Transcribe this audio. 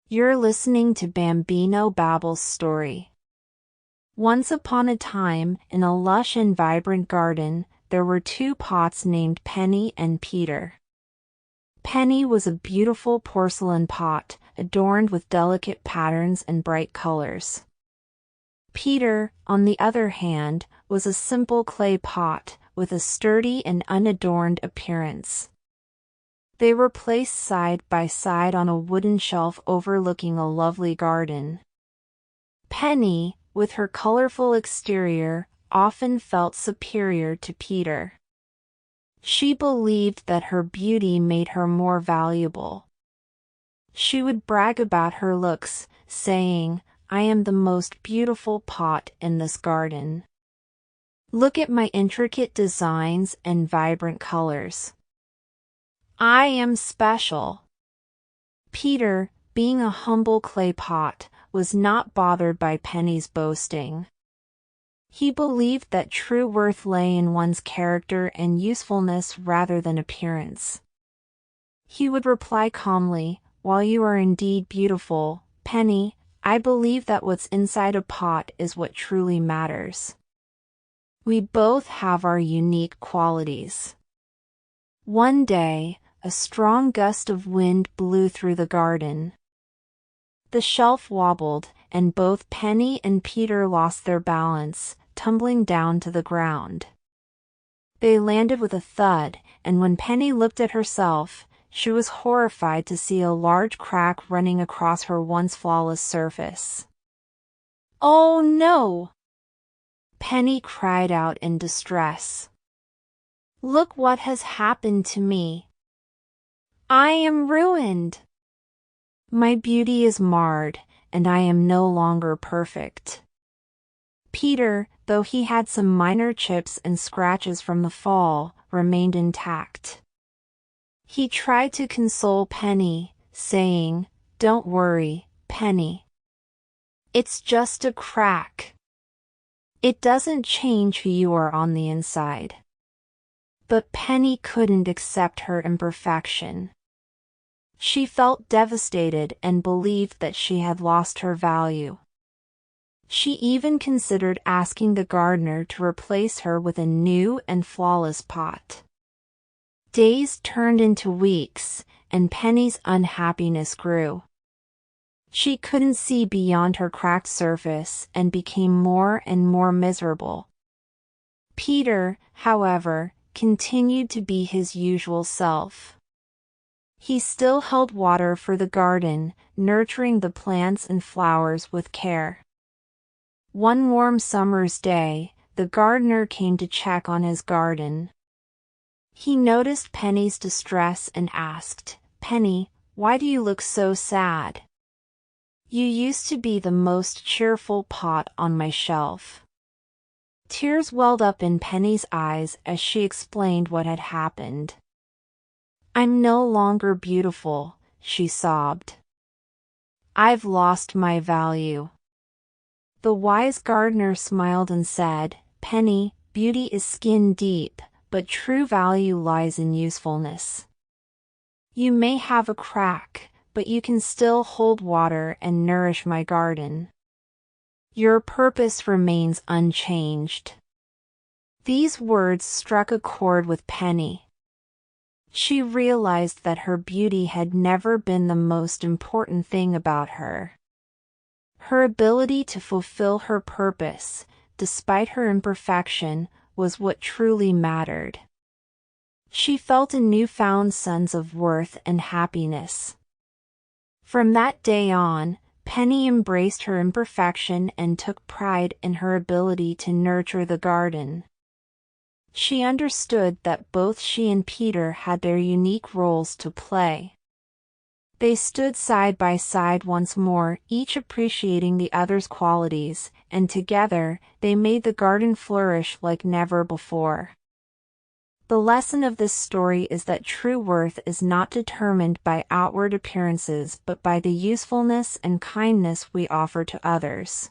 You're listening to BambinoBabble's story. Once upon a time, in a lush and vibrant garden, there were two pots named Penny and Peter. Penny was a beautiful porcelain pot, adorned with delicate patterns and bright colors. Peter, on the other hand, was a simple clay pot, with a sturdy and unadorned appearance. They were placed side by side on a wooden shelf overlooking a lovely garden. Penny, with her colorful exterior, often felt superior to Peter. She believed that her beauty made her more valuable. She would brag about her looks, saying, "I am the most beautiful pot in this garden. Look at my intricate designs and vibrant colors. I am special." Peter, being a humble clay pot, was not bothered by Penny's boasting. He believed that true worth lay in one's character and usefulness rather than appearance. He would reply calmly, "While you are indeed beautiful, Penny, I believe that what's inside a pot is what truly matters. We both have our unique qualities." One day, a strong gust of wind blew through the garden. The shelf wobbled, and both Penny and Peter lost their balance, tumbling down to the ground. They landed with a thud, and when Penny looked at herself, she was horrified to see a large crack running across her once flawless surface. "Oh no!" Penny cried out in distress. "Look what has happened to me. I am ruined. My beauty is marred, and I am no longer perfect." Peter, though he had some minor chips and scratches from the fall, remained intact. He tried to console Penny, saying, "Don't worry, Penny. It's just a crack. It doesn't change who you are on the inside." But Penny couldn't accept her imperfection. She felt devastated and believed that she had lost her value. She even considered asking the gardener to replace her with a new and flawless pot. Days turned into weeks, and Penny's unhappiness grew. She couldn't see beyond her cracked surface and became more and more miserable. Peter, however, continued to be his usual self. He still held water for the garden, nurturing the plants and flowers with care. One warm summer's day, the gardener came to check on his garden. He noticed Penny's distress and asked, "Penny, why do you look so sad? You used to be the most cheerful pot on my shelf." Tears welled up in Penny's eyes as she explained what had happened. "I'm no longer beautiful," she sobbed. "I've lost my value." The wise gardener smiled and said, "Penny, beauty is skin deep, but true value lies in usefulness. You may have a crack, but you can still hold water and nourish my garden. Your purpose remains unchanged." These words struck a chord with Penny. She realized that her beauty had never been the most important thing about her. Her ability to fulfill her purpose, despite her imperfection, was what truly mattered. She felt a newfound sense of worth and happiness. From that day on, Penny embraced her imperfection and took pride in her ability to nurture the garden. She understood that both she and Peter had their unique roles to play. They stood side by side once more, each appreciating the other's qualities, and together, they made the garden flourish like never before. The lesson of this story is that true worth is not determined by outward appearances but by the usefulness and kindness we offer to others.